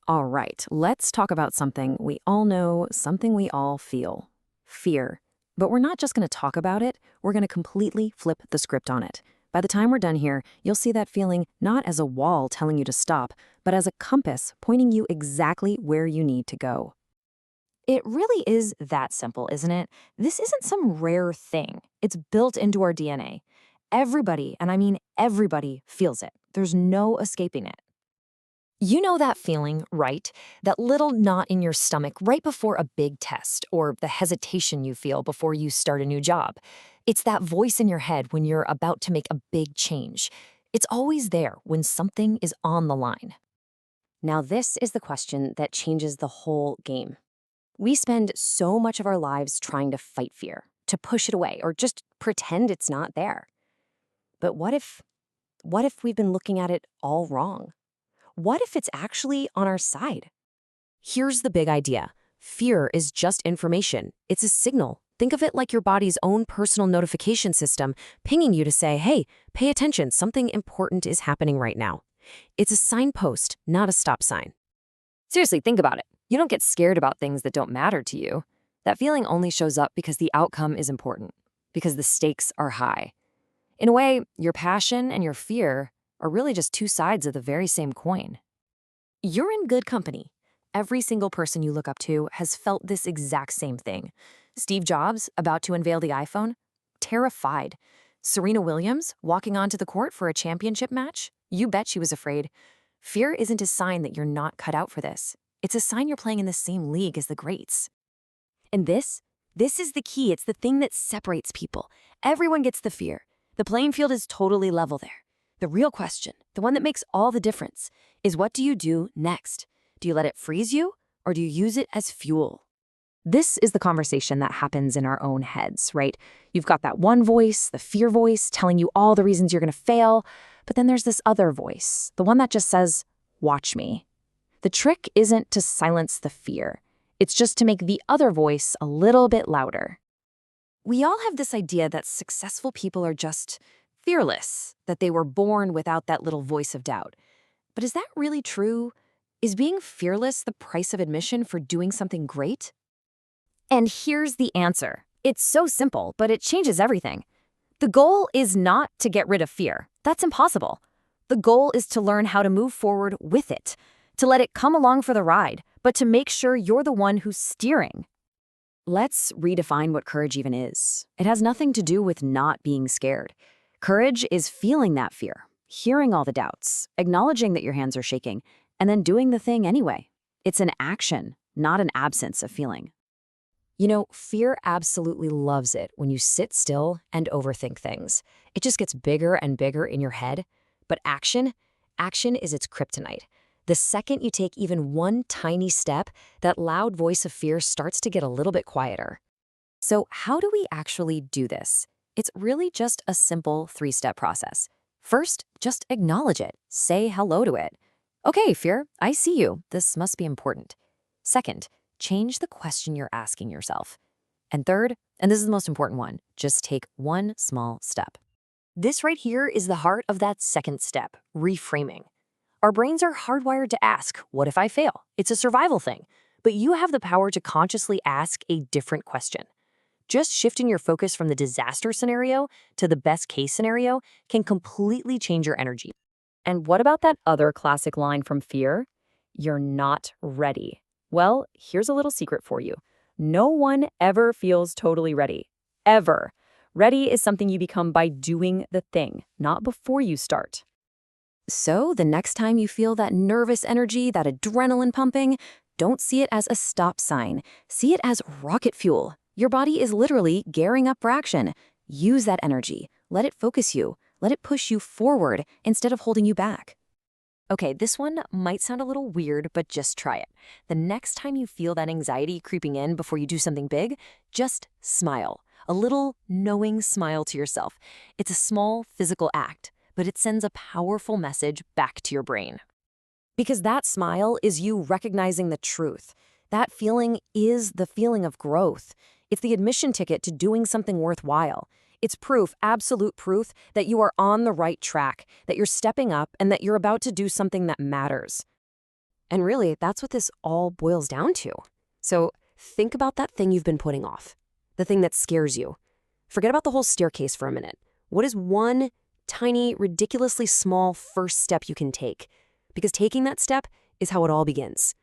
All right, let's talk about something we all know, something we all feel fear. But we're not just going to talk about it, we're going to completely flip the script on it. By the time we're done here, you'll see that feeling not as a wall telling you to stop, but as a compass pointing you exactly where you need to go. It really is that simple, isn't it? This isn't some rare thing. It's built into our DNA. Everybody, and I mean everybody, feels it. There's no escaping it. You know that feeling, right? That little knot in your stomach right before a big test, or the hesitation you feel before you start a new job. It's that voice in your head when you're about to make a big change. It's always there when something is on the line. Now, this is the question that changes the whole game. We spend so much of our lives trying to fight fear, to push it away, or just pretend it's not there. But what if we've been looking at it all wrong? What if it's actually on our side? Here's the big idea. Fear is just information. It's a signal. Think of it like your body's own personal notification system pinging you to say, hey, pay attention, something important is happening right now. It's a signpost, not a stop sign. Seriously, think about it. You don't get scared about things that don't matter to you. That feeling only shows up because the outcome is important, because the stakes are high. In a way, your passion and your fear are really just two sides of the very same coin. You're in good company. Every single person you look up to has felt this exact same thing. Steve Jobs, about to unveil the iPhone, terrified. Serena Williams, walking onto the court for a championship match, you bet she was afraid. Fear isn't a sign that you're not cut out for this. It's a sign you're playing in the same league as the greats. And this is the key. It's the thing that separates people. Everyone gets the fear. The playing field is totally level there. The real question, the one that makes all the difference, is what do you do next? Do you let it freeze you, or do you use it as fuel? This is the conversation that happens in our own heads, right? You've got that one voice, the fear voice, telling you all the reasons you're going to fail. But then there's this other voice, the one that just says, watch me. The trick isn't to silence the fear. It's just to make the other voice a little bit louder. We all have this idea that successful people are just fearless, that they were born without that little voice of doubt. But is that really true? Is being fearless the price of admission for doing something great? And here's the answer. It's so simple, but it changes everything. The goal is not to get rid of fear. That's impossible. The goal is to learn how to move forward with it, to let it come along for the ride, but to make sure you're the one who's steering. Let's redefine what courage even is. It has nothing to do with not being scared. Courage is feeling that fear, hearing all the doubts, acknowledging that your hands are shaking, and then doing the thing anyway. It's an action, not an absence of feeling. You know, fear absolutely loves it when you sit still and overthink things. It just gets bigger and bigger in your head. But action is its kryptonite. The second you take even one tiny step, that loud voice of fear starts to get a little bit quieter. So how do we actually do this? It's really just a simple three-step process. First, just acknowledge it. Say hello to it. Okay, fear, I see you. This must be important. Second, change the question you're asking yourself. And third, and this is the most important one, just take one small step. This right here is the heart of that second step, reframing. Our brains are hardwired to ask, what if I fail? It's a survival thing. But you have the power to consciously ask a different question. Just shifting your focus from the disaster scenario to the best case scenario can completely change your energy. And what about that other classic line from fear? You're not ready. Well, here's a little secret for you. No one ever feels totally ready. Ever. Ready is something you become by doing the thing, not before you start. So the next time you feel that nervous energy, that adrenaline pumping, don't see it as a stop sign. See it as rocket fuel. Your body is literally gearing up for action. Use that energy. Let it focus you. Let it push you forward instead of holding you back. Okay, this one might sound a little weird, but just try it. The next time you feel that anxiety creeping in before you do something big, just smile. A little knowing smile to yourself. It's a small physical act, but it sends a powerful message back to your brain. Because that smile is you recognizing the truth. That feeling is the feeling of growth. It's the admission ticket to doing something worthwhile. It's proof, absolute proof, that you are on the right track, that you're stepping up, and that you're about to do something that matters. And really, that's what this all boils down to. So think about that thing you've been putting off, the thing that scares you. Forget about the whole staircase for a minute. What is one tiny, ridiculously small first step you can take? Because taking that step is how it all begins.